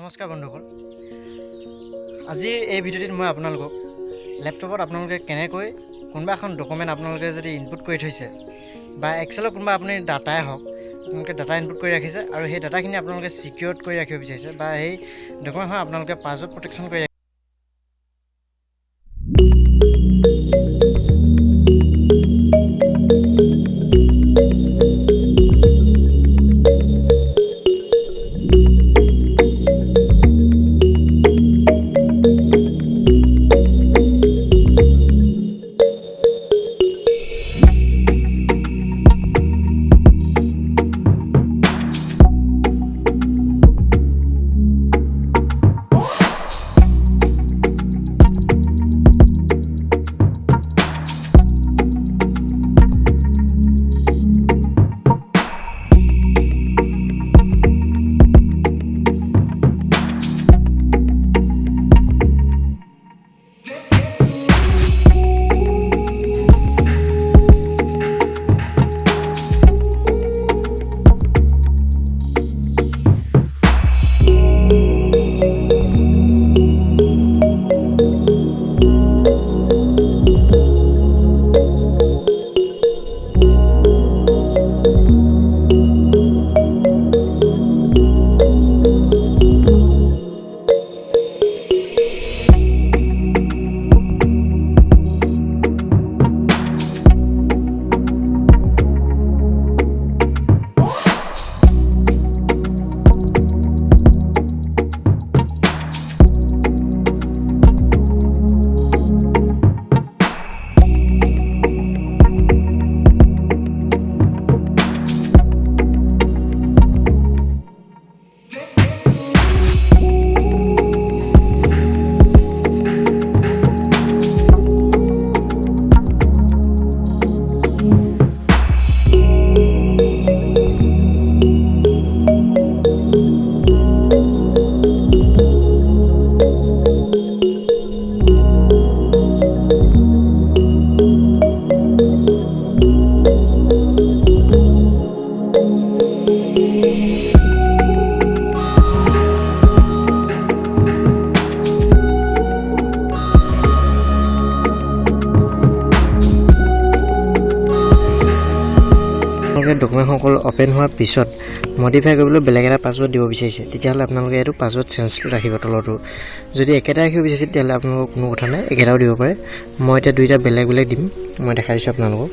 নমস্কাৰ বন্ধুসকল আজিৰ এই ভিডিঅ'টিত মই আপোনালোকক ল্যাপটপত আপোনালোকে কেনেকৈ কোনবা এখন ডকুমেন্ট আপোনালোকে যদি ইনপুট কৰি থৈছে বা এক্সেলত কোনবা আপুনি ডাটাই হওক আপোনালোকে ডাটা ইনপুট কৰি ৰাখিছে আৰু সেই ডাটাখিনি আপোনালোকে সিকিউৰড কৰি ৰাখিব বিচাৰিছে বা সেই ডকুমেন্টখন আপোনালোকে পাছৱৰ্ড প্ৰটেকশ্যন কৰি ডকুমেন্ট সকল ওপেন হোৱাৰ পিছত মডিফাই কৰিবলৈ বেলেগ এটা পাছৱৰ্ড দিব বিচাৰিছে তেতিয়াহ'লে আপোনালোকে এইটো পাছৱৰ্ড চেঞ্জ কৰি ৰাখিব তলটো যদি একেটা ৰাখিব বিচাৰিছে তেতিয়াহ'লে আপোনালোকৰ কোনো কথা নাই একেটাও দিব পাৰে মই এটা দুইটা বেলেগ বেলেগ দিম মই দেখাই দিছোঁ আপোনালোকক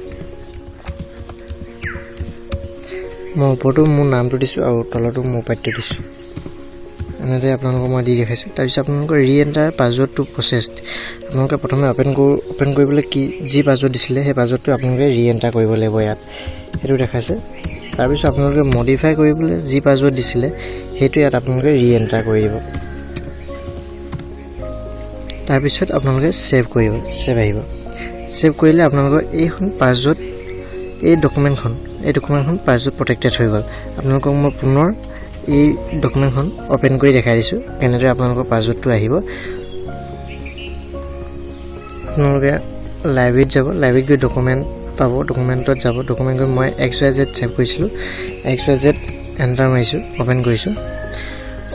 মই ওপৰটো মোৰ নামটো দিছোঁ আৰু তলটো মোৰ পাঠটো দিছোঁ এনেদৰে আপোনালোকক মই দি দেখাইছোঁ তাৰপিছত আপোনালোকৰ ৰি এণ্টাৰ পাছৱৰ্ডটো প্ৰচেছড আপোনালোকে প্ৰথমে ওপেন কৰিবলৈ কি যি পাছৱৰ্ড দিছিলে সেই পাছৱৰ্ডটো আপোনালোকে ৰি এণ্টাৰ কৰিব লাগিব ইয়াত সেইটো দেখাইছে তাৰপিছত আপোনালোকে মডিফাই কৰিবলৈ যি পাছৱৰ্ড দিছিলে সেইটো ইয়াত আপোনালোকে ৰি এণ্টাৰ কৰি দিব তাৰপিছত আপোনালোকে সেভ কৰিব সেভ আহিব সেভ কৰিলে আপোনালোকৰ এইখন পাছৱৰ্ড এই ডকুমেন্টখন পাছৱৰ্ড প্ৰটেক্টেড হৈ গ'ল আপোনালোকক মই পুনৰ এই ডকুমেন্টখন ওপেন কৰি দেখাই দিছোঁ কেনেদৰে আপোনালোকৰ পাছৱৰ্ডটো আহিব আপোনালোকে লাইব্ৰেৰীত যাব লাইব্ৰেৰীত গৈ ডকুমেন্ট পাব ডকুমেন্টত যাব ডকুমেন্ট গৈ মই XYZ সেভ কৰিছিলোঁ XYZ এণ্টাৰ মাৰিছোঁ ওপেন কৰিছোঁ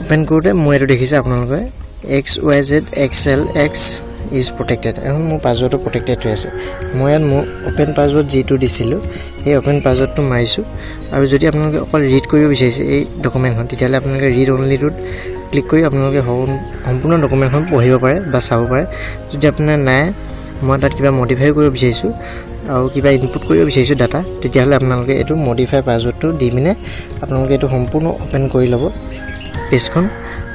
ওপেন কৰোঁতে মই এইটো দেখিছে আপোনালোকে XYZ XLX ইজ প্ৰটেক্টেড এখন মোৰ পাছৱৰ্ডটো প্ৰটেক্টেড হৈ আছে মই ইয়াত মোৰ ওপেন পাছৱৰ্ড যিটো দিছিলোঁ সেই ওপেন পাছৱৰ্ডটো মাৰিছোঁ আৰু যদি আপোনালোকে অকল ৰিড কৰিব বিচাৰিছে এই ডকুমেন্টখন তেতিয়াহ'লে আপোনালোকে ৰিড অনলিটোত ক্লিক কৰি আপোনালোকে সম্পূৰ্ণ ডকুমেন্টখন পঢ়িব পাৰে বা চাব পাৰে যদি আপোনাৰ নাই মই তাত কিবা মডিফাই কৰিব বিচাৰিছোঁ আৰু কিবা ইনপুট কৰিব বিচাৰিছোঁ ডাটা তেতিয়াহ'লে আপোনালোকে এইটো মডিফাই পাছৱৰ্ডটো দি পিনে আপোনালোকে এইটো সম্পূৰ্ণ ওপেন কৰি ল'ব পেজখন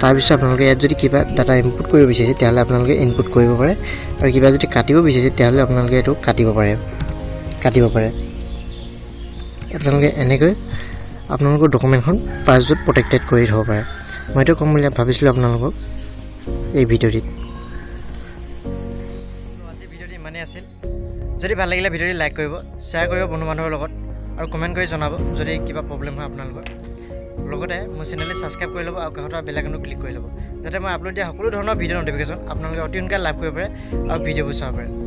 তাৰপিছত আপোনালোকে ইয়াত যদি কিবা ডাটা ইনপুট কৰিব বিচাৰিছে তেতিয়াহ'লে আপোনালোকে ইনপুট কৰিব পাৰে আৰু কিবা যদি কাটিব বিচাৰিছে তেতিয়াহ'লে আপোনালোকে এইটো কাটিব পাৰে আপোনালোকে এনেকৈ আপোনালোকৰ ডকুমেন্টখন পাছৱৰ্ড প্ৰটেক্টেড কৰি থ'ব পাৰে মইতো ক'ম বুলি ভাবিছিলোঁ আপোনালোকক এই ভিডিঅ'টিত আজি ভিডিঅ'টি ইমানেই আছিল যদি ভাল লাগিলে ভিডিঅ'টি লাইক কৰিব শ্বেয়াৰ কৰিব বন্ধু বান্ধৱৰ লগত আৰু কমেণ্ট কৰি জনাব যদি কিবা প্ৰব্লেম হয় আপোনালোকৰ লগতে মোৰ চেনেলটো সাবস্ক্ৰাইব কৰি ল'ব আৰু কাষৰ বেল আইকনটো ক্লিক কৰি ল'ব যাতে মই আপলোড দিয়া সকলো ধৰণৰ ভিডিঅ' নটিফিকেশ্যন আপোনালোকে অতি সোনকালে লাভ কৰিব পাৰে আৰু ভিডিঅ'বোৰ চাব পাৰে